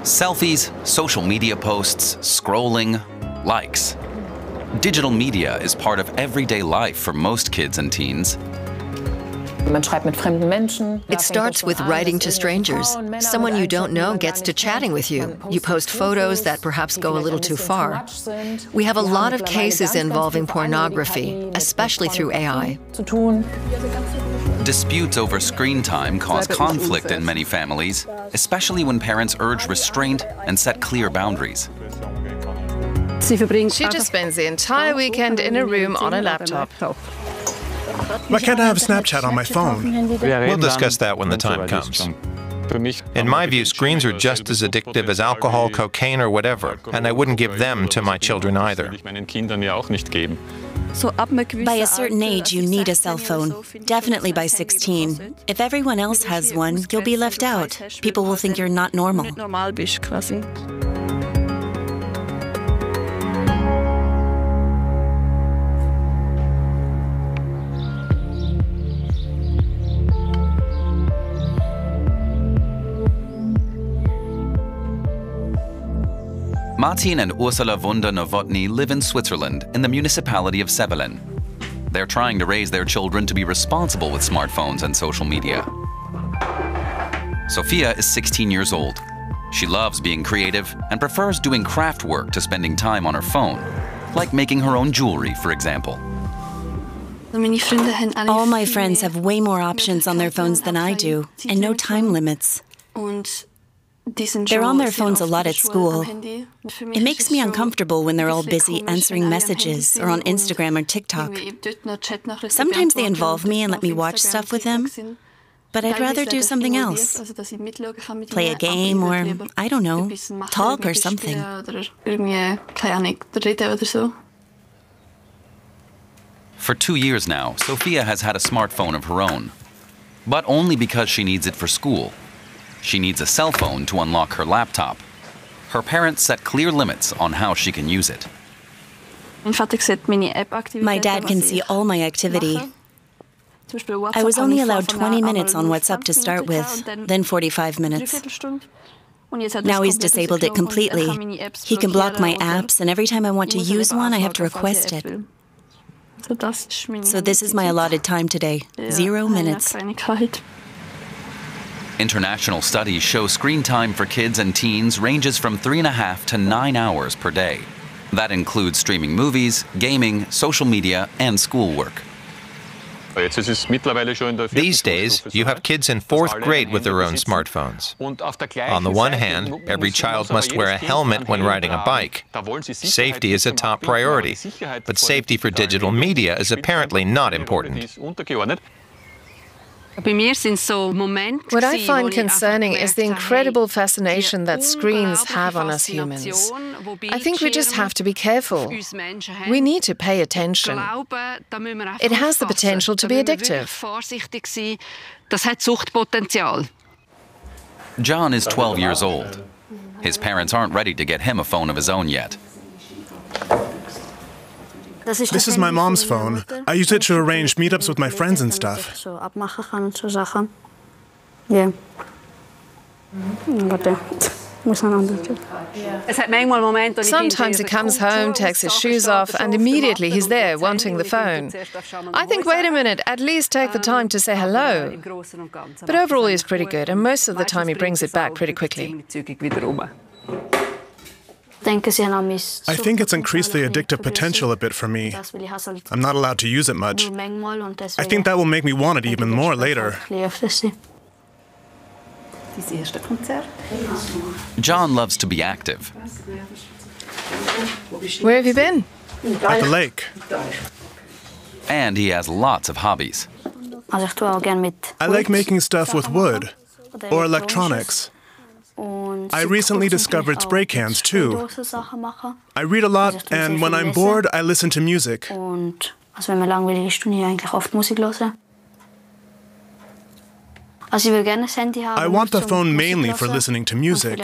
Selfies, social media posts, scrolling, likes. Digital media is part of everyday life for most kids and teens. It starts with writing to strangers. Someone you don't know gets to chatting with you. You post photos that perhaps go a little too far. We have a lot of cases involving pornography, especially through AI. Disputes over screen time cause conflict in many families, especially when parents urge restraint and set clear boundaries. She just spends the entire weekend in a room on a laptop. Why can't I have Snapchat on my phone? We'll discuss that when the time comes. In my view, screens are just as addictive as alcohol, cocaine, or whatever, and I wouldn't give them to my children either. By a certain age, you need a cell phone. Definitely by 16. If everyone else has one, you'll be left out. People will think you're not normal. Martin and Ursula Wunder Nowotny live in Switzerland in the municipality of Sevelen. They're trying to raise their children to be responsible with smartphones and social media. Sophia is 16 years old. She loves being creative and prefers doing craft work to spending time on her phone, like making her own jewelry, for example. All my friends have way more options on their phones than I do, and no time limits. They're on their phones a lot at school. It makes me uncomfortable when they're all busy answering messages or on Instagram or TikTok. Sometimes they involve me and let me watch stuff with them, but I'd rather do something else. Play a game or, I don't know, talk or something. For 2 years now, Sophia has had a smartphone of her own, but only because she needs it for school. She needs a cell phone to unlock her laptop. Her parents set clear limits on how she can use it. My dad can see all my activity. I was only allowed 20 minutes on WhatsApp to start with, then 45 minutes. Now he's disabled it completely. He can block my apps, and every time I want to use one, I have to request it. So this is my allotted time today, 0 minutes. International studies show screen time for kids and teens ranges from 3.5 to 9 hours per day. That includes streaming movies, gaming, social media, and schoolwork. These days, you have kids in 4th grade with their own smartphones. On the one hand, every child must wear a helmet when riding a bike. Safety is a top priority, but safety for digital media is apparently not important. What I find concerning is the incredible fascination that screens have on us humans. I think we just have to be careful. We need to pay attention. It has the potential to be addictive. John is 12 years old. His parents aren't ready to get him a phone of his own yet. This is my mom's phone. I use it to arrange meetups with my friends and stuff. Yeah. Sometimes he comes home, takes his shoes off, and immediately he's there, wanting the phone. I think, wait a minute, at least take the time to say hello. But overall he's pretty good, and most of the time he brings it back pretty quickly. I think it's increased the addictive potential a bit for me. I'm not allowed to use it much. I think that will make me want it even more later. John loves to be active. Where have you been? At the lake. And he has lots of hobbies. I like making stuff with wood or electronics. I recently discovered spray cans too. I read a lot, and when I'm bored, I listen to music. I want the phone mainly for listening to music,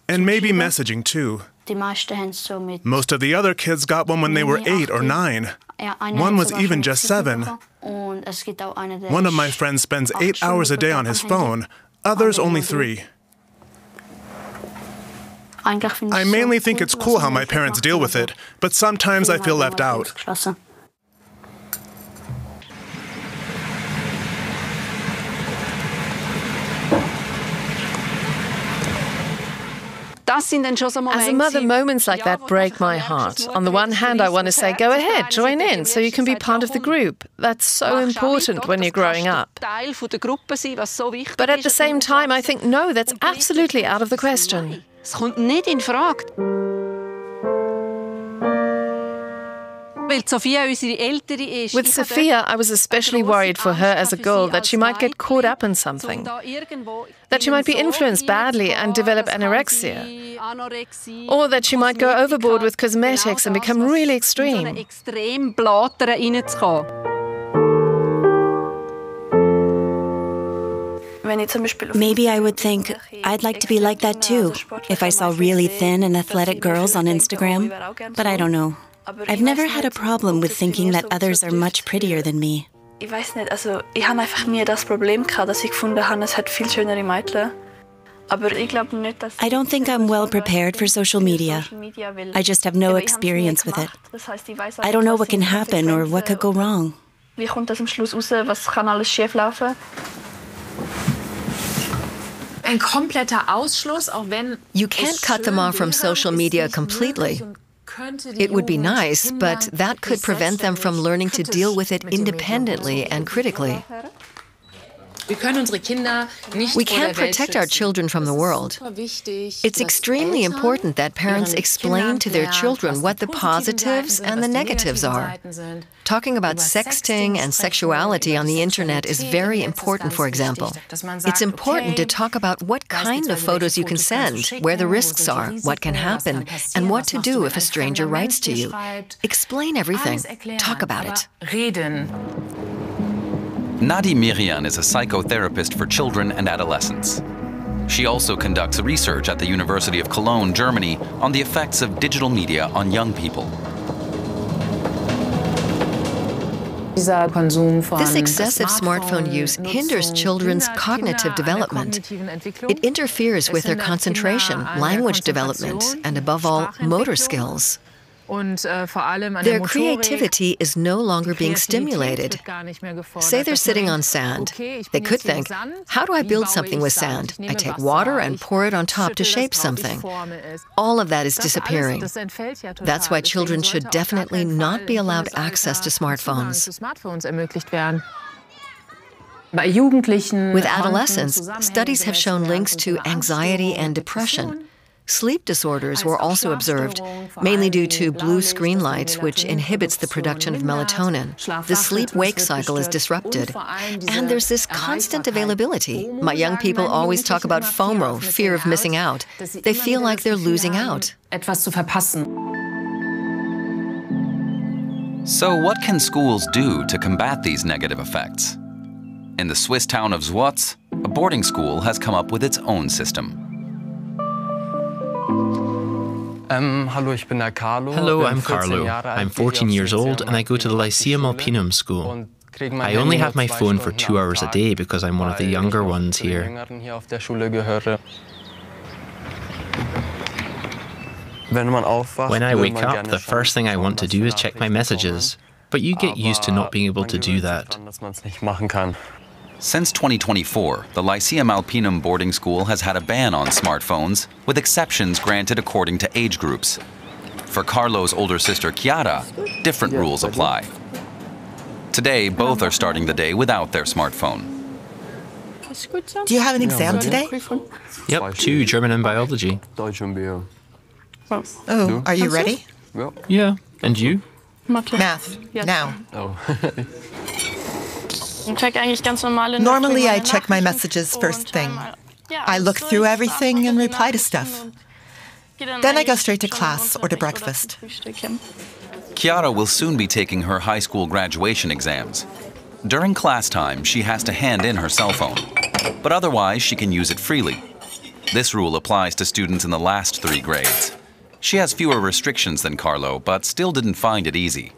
and maybe messaging too. Most of the other kids got one when they were 8 or 9. One was even just 7. One of my friends spends 8 hours a day on his phone, others only 3. I mainly think it's cool how my parents deal with it, but sometimes I feel left out. As a mother, moments like that break my heart. On the one hand, I want to say, go ahead, join in, so you can be part of the group. That's so important when you're growing up. But at the same time, I think, no, that's absolutely out of the question. With Sophia, I was especially worried for her as a girl that she might get caught up in something, that she might be influenced badly and develop anorexia, or that she might go overboard with cosmetics and become really extreme. Maybe I would think, I'd like to be like that too, if I saw really thin and athletic girls on Instagram, but I don't know. I've never had a problem with thinking that others are much prettier than me. Ich weiß nicht, also ich habe einfach nie das Problem gehabt, dass ich gefunden habe, es hat viel schönere Mädchen. Aber ich glaube nicht, dass I don't think I'm well prepared for social media. I just have no experience with it. I don't know what can happen or what could go wrong. Wie kommt das am Schluss raus? Was kann alles schief laufen? You can't cut them off from social media completely. It would be nice, but that could prevent them from learning to deal with it independently and critically. We can't protect our children from the world. It's extremely important that parents explain to their children what the positives and the negatives are. Talking about sexting and sexuality on the internet is very important, for example. It's important to talk about what kind of photos you can send, where the risks are, what can happen, and what to do if a stranger writes to you. Explain everything. Talk about it. Nadi Mirian is a psychotherapist for children and adolescents. She also conducts research at the University of Cologne, Germany, on the effects of digital media on young people. This excessive smartphone use hinders children's cognitive development. It interferes with their concentration, language development, and above all, motor skills. Their creativity is no longer being stimulated. Say they're sitting on sand. They could think, how do I build something with sand? I take water and pour it on top to shape something. All of that is disappearing. That's why children should definitely not be allowed access to smartphones. With adolescents, studies have shown links to anxiety and depression. Sleep disorders were also observed, mainly due to blue screen light, which inhibits the production of melatonin. The sleep-wake cycle is disrupted. And there's this constant availability. My young people always talk about FOMO, fear of missing out. They feel like they're losing out. So what can schools do to combat these negative effects? In the Swiss town of Schwaz, a boarding school has come up with its own system. Hello, I'm Carlo. I'm 14 years old and I go to the Lyceum Alpinum school. I only have my phone for 2 hours a day because I'm one of the younger ones here. When I wake up, the first thing I want to do is check my messages. But you get used to not being able to do that. Since 2024, the Lyceum Alpinum boarding school has had a ban on smartphones, with exceptions granted according to age groups. For Carlo's older sister Chiara, different rules apply. Today, both are starting the day without their smartphone. Do you have an exam today? Yep, 2, German and biology. Oh, are you ready? Yeah, and you? Math, now. Normally I check my messages first thing. I look through everything and reply to stuff. Then I go straight to class or to breakfast. Chiara will soon be taking her high school graduation exams. During class time, she has to hand in her cell phone, but otherwise she can use it freely. This rule applies to students in the last 3 grades. She has fewer restrictions than Carlo, but still didn't find it easy.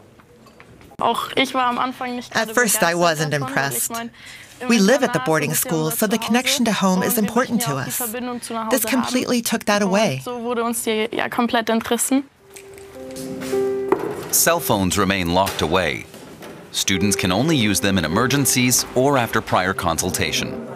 At first I wasn't impressed. We live at the boarding school, so the connection to home is important to us. This completely took that away. Cell phones remain locked away. Students can only use them in emergencies or after prior consultation.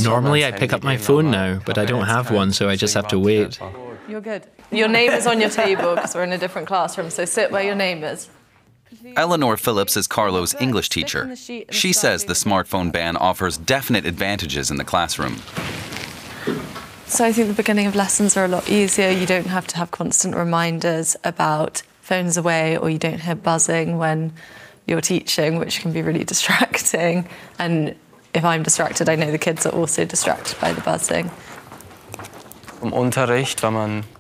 Normally I pick up my phone now, but I don't have one, so I just have to wait. You're good. Your name is on your table because we're in a different classroom, so sit where your name is. Eleanor Phillips is Carlo's English teacher. She says the smartphone ban offers definite advantages in the classroom. So I think the beginning of lessons are a lot easier. You don't have to have constant reminders about phones away, or you don't hear buzzing when you're teaching, which can be really distracting. And if I'm distracted, I know the kids are also distracted by the buzzing.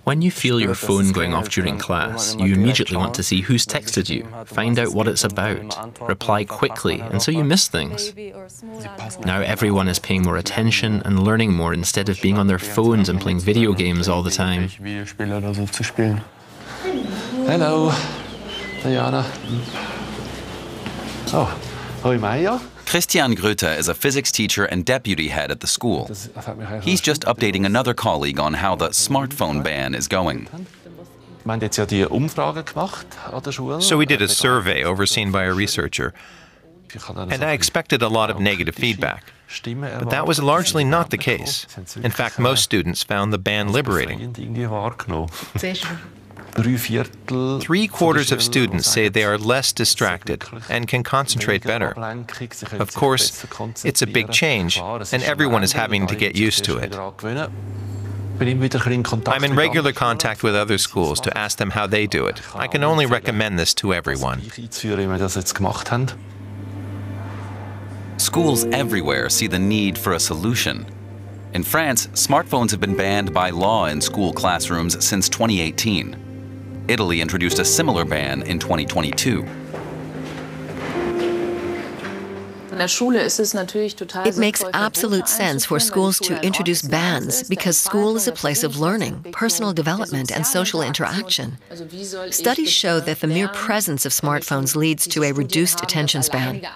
When you feel your phone going off during class, you immediately want to see who's texted you, find out what it's about, reply quickly, and so you miss things. Now everyone is paying more attention and learning more instead of being on their phones and playing video games all the time. Hello, Diana. Oh, hoi Maya. Christian Gröte is a physics teacher and deputy head at the school. He's just updating another colleague on how the smartphone ban is going. So we did a survey overseen by a researcher, and I expected a lot of negative feedback. But that was largely not the case. In fact, most students found the ban liberating. 3/4 of students say they are less distracted and can concentrate better. Of course, it's a big change, and everyone is having to get used to it. I'm in regular contact with other schools to ask them how they do it. I can only recommend this to everyone. Schools everywhere see the need for a solution. In France, smartphones have been banned by law in school classrooms since 2018. Italy introduced a similar ban in 2022. It makes absolute sense for schools to introduce bans because school is a place of learning, personal development, and social interaction. Studies show that the mere presence of smartphones leads to a reduced attention span.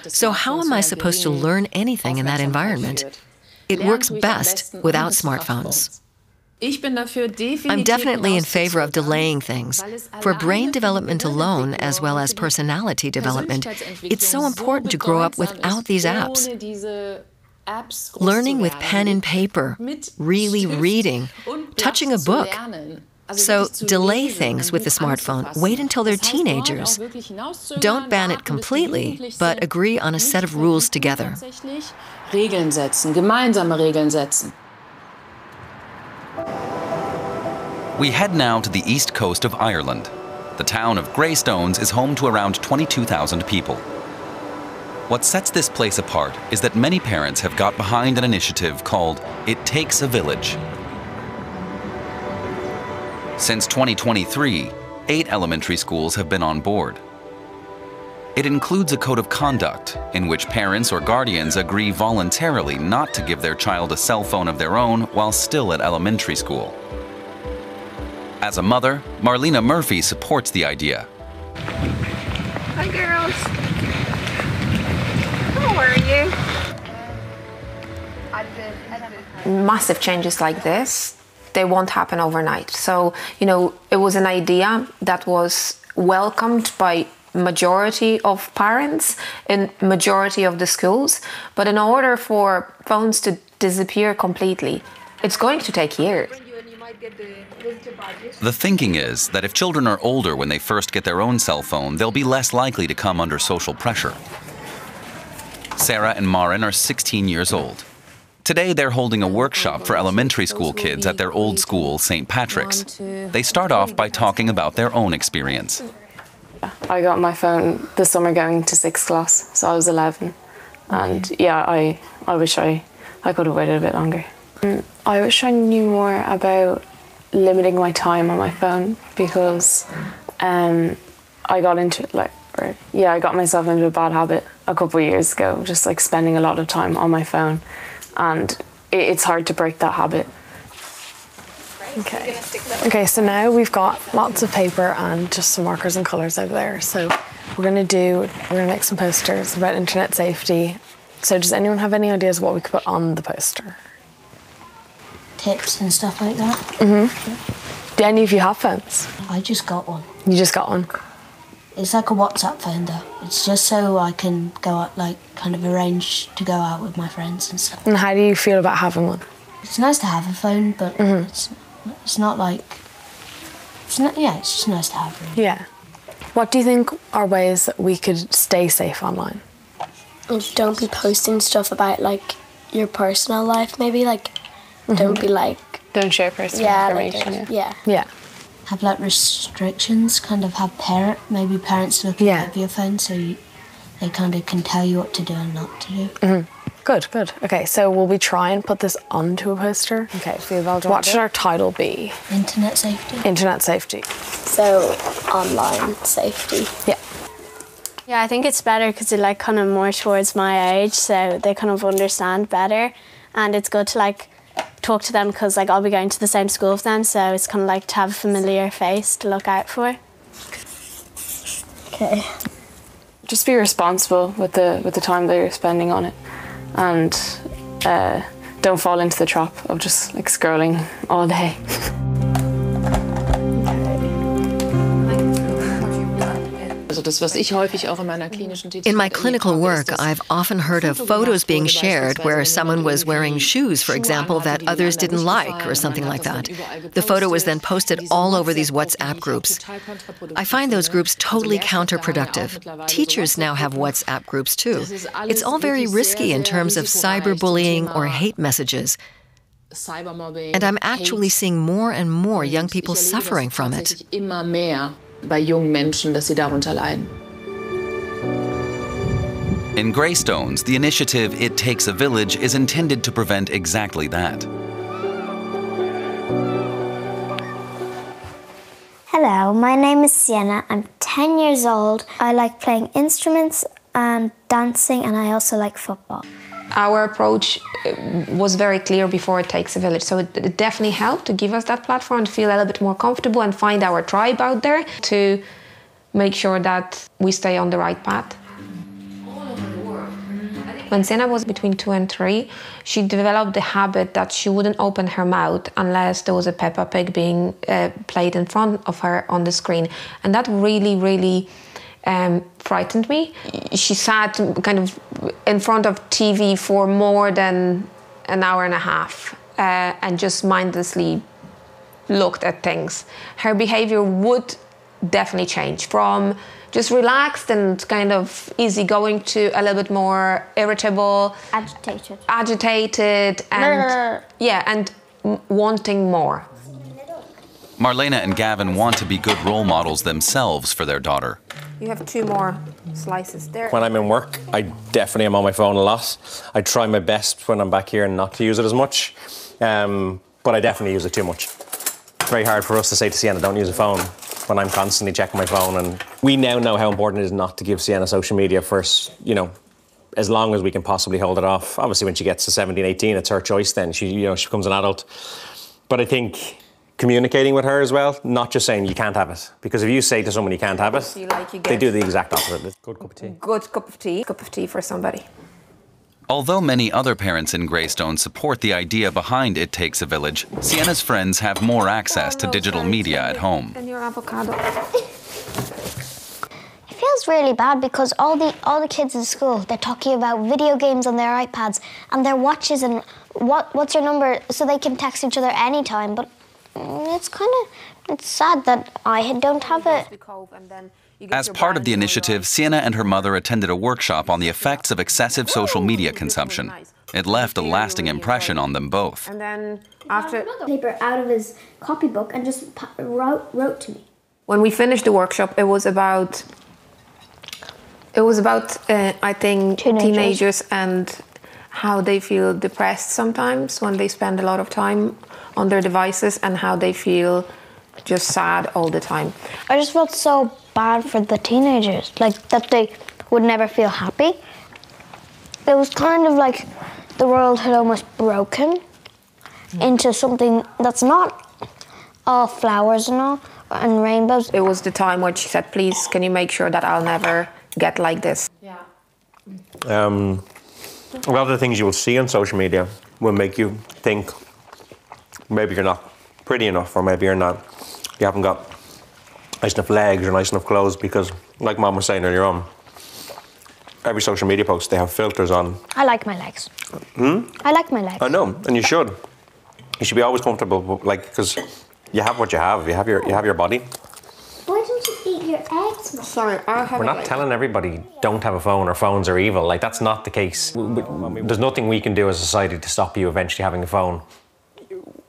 So how am I supposed to learn anything in that environment? It works best without smartphones. I'm definitely in favor of delaying things. For brain development alone, as well as personality development, it's so important to grow up without these apps. Learning with pen and paper, really reading, touching a book. So delay things with the smartphone. Wait until they're teenagers. Don't ban it completely, but agree on a set of rules together. Regeln setzen, gemeinsame Regeln setzen. We head now to the east coast of Ireland. The town of Greystones is home to around 22,000 people. What sets this place apart is that many parents have got behind an initiative called It Takes a Village. Since 2023, 8 elementary schools have been on board. It includes a code of conduct in which parents or guardians agree voluntarily not to give their child a cell phone of their own while still at elementary school. As a mother, Marlena Murphy supports the idea. Hi, girls. How are you? Massive changes like this, they won't happen overnight. So, it was an idea that was welcomed by majority of parents and majority of the schools. But in order for phones to disappear completely, it's going to take years. The thinking is that if children are older when they first get their own cell phone, they'll be less likely to come under social pressure. Sarah and Maren are 16 years old. Today they're holding a workshop for elementary school kids at their old school, St. Patrick's. They start off by talking about their own experience. I got my phone this summer going to 6th class, so I was 11. And yeah, I wish I could have waited a bit longer. I wish I knew more about limiting my time on my phone, because I got myself into a bad habit a couple of years ago, just like spending a lot of time on my phone, and it's hard to break that habit. Okay. Okay, so now we've got lots of paper and just some markers and colours over there. So we're gonna make some posters about internet safety. So does anyone have any ideas what we could put on the poster? Tips and stuff like that. Mm-hmm. Do any of you have phones? I just got one. You just got one? It's like a WhatsApp phone though. It's just so I can go out, like kind of arrange to go out with my friends and stuff. And how do you feel about having one? It's nice to have a phone, but it's not like, it's just nice to have really. Yeah. What do you think are ways that we could stay safe online? Don't be posting stuff about like your personal life maybe, like don't be like... Don't share personal information. Yeah. Have like restrictions, kind of have parents looking over your phone so they kind of can tell you what to do and not to do. Mm-hmm. Good. Okay, so will we try and put this onto a poster? Okay, what should our title be? Internet safety. Internet safety. So, online safety. Yeah. Yeah, I think it's better because it's like kind of more towards my age, so they kind of understand better, and it's good to like talk to them because like I'll be going to the same school with them, so it's kind of like to have a familiar face to look out for. Okay. Just be responsible with the time that you're spending on it, and don't fall into the trap of just like scrolling all day. In my clinical work, I've often heard of photos being shared where someone was wearing shoes, for example, that others didn't like or something like that. The photo was then posted all over these WhatsApp groups. I find those groups totally counterproductive. Teachers now have WhatsApp groups too. It's all very risky in terms of cyberbullying or hate messages. And I'm actually seeing more and more young people suffering from it. Bei jungen Menschen, dass sie darunter leiden. In Greystones, the initiative It Takes a Village is intended to prevent exactly that. Hello, my name is Sienna. I'm 10 years old. I like playing instruments and dancing, and I also like football. Our approach was very clear before It Takes a Village, so it definitely helped to give us that platform to feel a little bit more comfortable and find our tribe out there to make sure that we stay on the right path. When Sienna was between 2 and 3, she developed the habit that she wouldn't open her mouth unless there was a Peppa Pig being played in front of her on the screen, and that really frightened me. She sat kind of in front of TV for more than an hour and a half and just mindlessly looked at things. Her behavior would definitely change from just relaxed and kind of easygoing to a little bit more irritable, agitated, and and wanting more. Marlena and Gavin want to be good role models themselves for their daughter. You have 2 more slices there. When I'm in work, I definitely am on my phone a lot. I try my best when I'm back here not to use it as much, but I definitely use it too much. It's very hard for us to say to Sienna, don't use a phone, when I'm constantly checking my phone. And we now know how important it is not to give Sienna social media for, as long as we can possibly hold it off. Obviously, when she gets to 17, 18, it's her choice then. She becomes an adult. But I think communicating with her as well, not just saying you can't have it. Because if you say to someone you can't have it, they do the exact opposite. Good cup of tea. Good cup of tea. Cup of tea for somebody. Although many other parents in Greystone support the idea behind It Takes a Village, Sienna's friends have more access to digital media at home. And your avocado. It feels really bad because all the kids in school, they're talking about video games on their iPads and their watches and what's your number so they can text each other anytime. But it's sad that I don't have it. As part of the initiative, Sienna and her mother attended a workshop on the effects of excessive social media consumption. It left a lasting impression on them both. And then after paper out of his copybook and just wrote to me. When we finished the workshop, it was about I think teenagers and how they feel depressed sometimes when they spend a lot of time on their devices and how they feel just sad all the time. I just felt so bad for the teenagers, like that they would never feel happy. It was kind of like the world had almost broken into something that's not all flowers and all, and rainbows. It was the time when she said, please, can you make sure that I'll never get like this? Yeah. A lot of the things you will see on social media will make you think maybe you're not pretty enough, or maybe you haven't got nice enough legs or nice enough clothes, because, like Mom was saying earlier on, every social media post, they have filters on. I like my legs. I like my legs. I know, and you should. You should be always comfortable, like, because you have what you have. You have your body. Why don't you eat your eggs, Mom? Sorry, We're not telling everybody don't have a phone or phones are evil. Like, that's not the case. There's nothing we can do as a society to stop you eventually having a phone.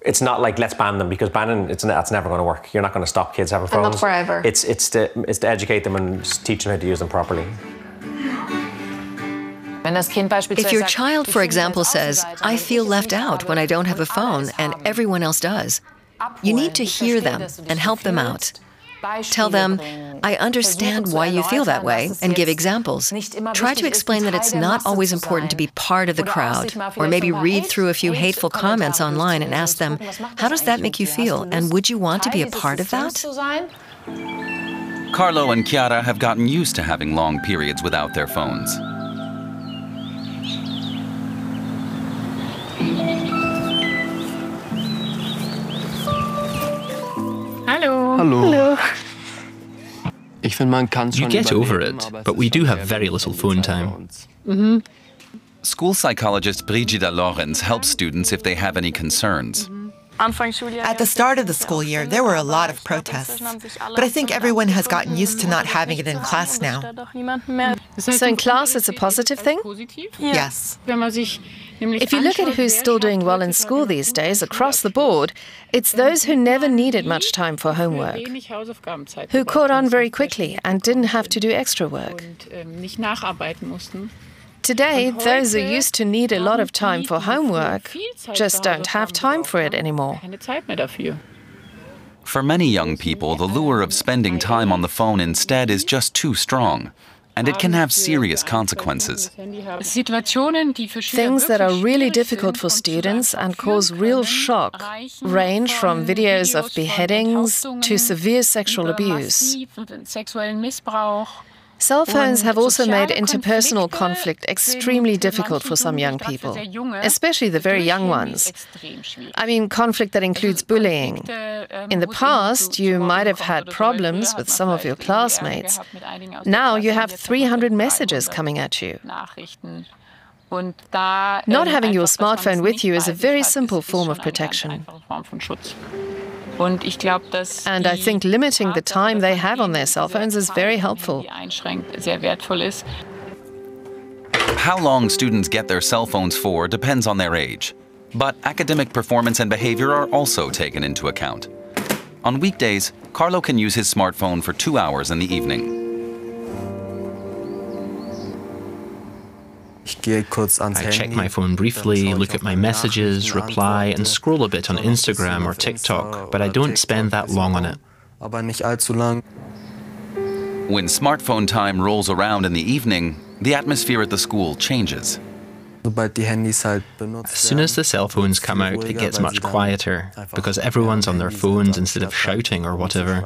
It's not like, let's ban them, because banning, that's never going to work. You're not going to stop kids having phones. And not forever. It's to educate them and teach them how to use them properly. If your child, for example, says, I feel left out when I don't have a phone and everyone else does, you need to hear them and help them out. Tell them, I understand why you feel that way, and give examples. Try to explain that it's not always important to be part of the crowd, or maybe read through a few hateful comments online and ask them, how does that make you feel, and would you want to be a part of that? Carlo and Chiara have gotten used to having long periods without their phones. Hello. Hello. You get over it, but we do have very little phone time. School psychologist Brigida Lorenz helps students if they have any concerns. At the start of the school year, there were a lot of protests, but I think everyone has gotten used to not having it in class now. So in class it's a positive thing? Yes. If you look at who's still doing well in school these days, across the board, it's those who never needed much time for homework, who caught on very quickly and didn't have to do extra work. Today, those who used to need a lot of time for homework just don't have time for it anymore. For many young people, the lure of spending time on the phone instead is just too strong, and it can have serious consequences. Things that are really difficult for students and cause real shock range from videos of beheadings to severe sexual abuse. Cell phones have also made interpersonal conflict extremely difficult for some young people, especially the very young ones. I mean, conflict that includes bullying. In the past, you might have had problems with some of your classmates. Now you have 300 messages coming at you. Not having your smartphone with you is a very simple form of protection. And I think limiting the time they have on their cell phones is very helpful. How long students get their cell phones for depends on their age, but academic performance and behavior are also taken into account. On weekdays, Carlo can use his smartphone for 2 hours in the evening. I check my phone briefly, look at my messages, reply, and scroll a bit on Instagram or TikTok, but I don't spend that long on it. When smartphone time rolls around in the evening, the atmosphere at the school changes. As soon as the cell phones come out, it gets much quieter, because everyone's on their phones instead of shouting or whatever.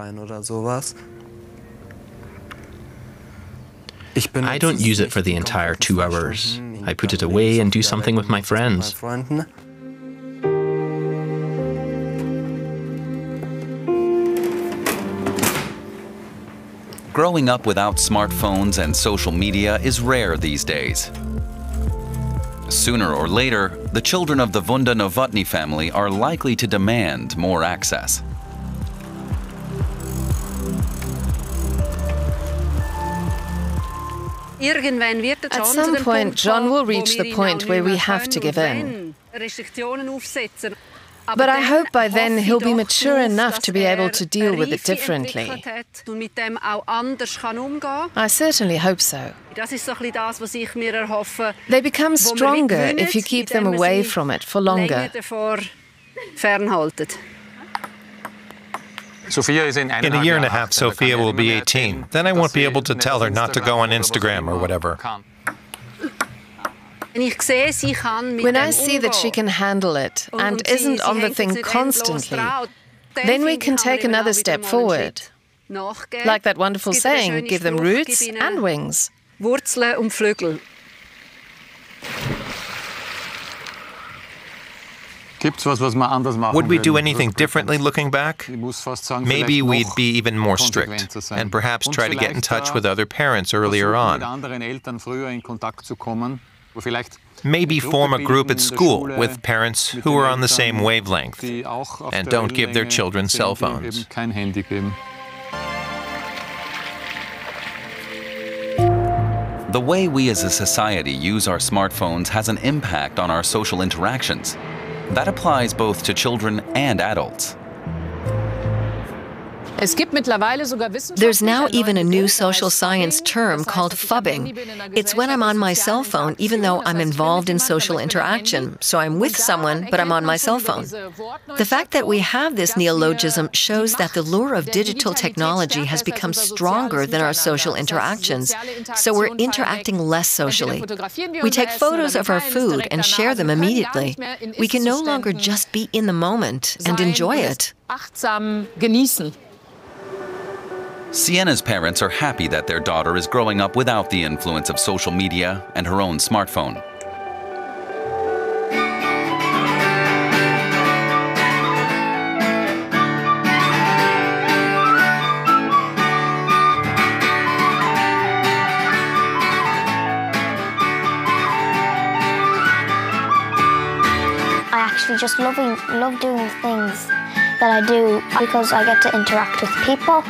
I don't use it for the entire 2 hours. I put it away and do something with my friends. Growing up without smartphones and social media is rare these days. Sooner or later, the children of the Wunda Novotny family are likely to demand more access. At some point, John will reach the point where we have to give in. But I hope by then he'll be mature enough to be able to deal with it differently. I certainly hope so. They become stronger if you keep them away from it for longer. In a year and a half, Sophia will be 18. Then I won't be able to tell her not to go on Instagram or whatever. When I see that she can handle it and isn't on the thing constantly, then we can take another step forward. Like that wonderful saying, give them roots and wings. Wurzeln und Flügel. Would we do anything differently looking back? Maybe we'd be even more strict, and perhaps try to get in touch with other parents earlier on. Maybe form a group at school with parents who are on the same wavelength and don't give their children cell phones. The way we as a society use our smartphones has an impact on our social interactions. That applies both to children and adults. There's now even a new social science term called phubbing. It's when I'm on my cell phone even though I'm involved in social interaction. So I'm with someone, but I'm on my cell phone. The fact that we have this neologism shows that the lure of digital technology has become stronger than our social interactions. So we're interacting less socially. We take photos of our food and share them immediately. We can no longer just be in the moment and enjoy it. Sienna's parents are happy that their daughter is growing up without the influence of social media and her own smartphone. I actually just love doing the things that I do because I get to interact with people.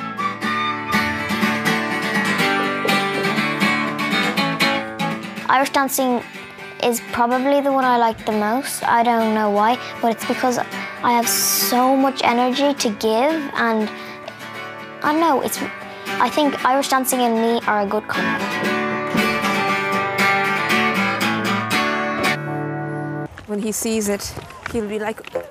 Irish dancing is probably the one I like the most. I don't know why, but it's because I have so much energy to give, and I don't know, I think Irish dancing and me are a good couple. When he sees it, he'll be like, ooh.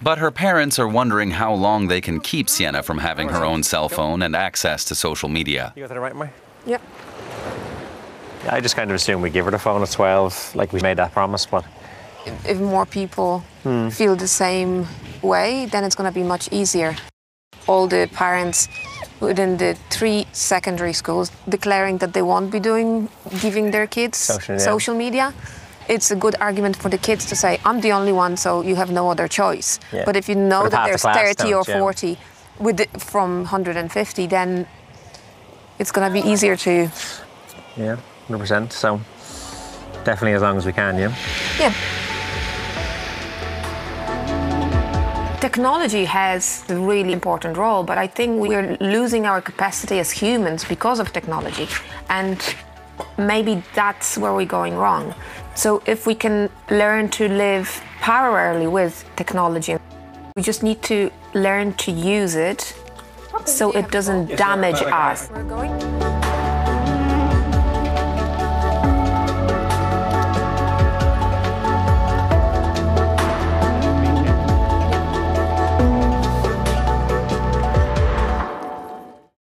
But her parents are wondering how long they can keep Sienna from having her own cell phone and access to social media. You got that right, Mike? Yep. I just kind of assume we give her the phone at 12, like we made that promise, but... If more people feel the same way, then it's going to be much easier. All the parents within the 3 secondary schools declaring that they won't be giving their kids social media. It's a good argument for the kids to say, I'm the only one, so you have no other choice. Yeah. But if you know that there's 30 or 40 from 150, then it's going to be easier to... Yeah. 100%, so definitely as long as we can, yeah? Yeah. Technology has a really important role, but I think we're losing our capacity as humans because of technology, and maybe that's where we're going wrong. So if we can learn to live parallelly with technology, we just need to learn to use it so it doesn't damage us.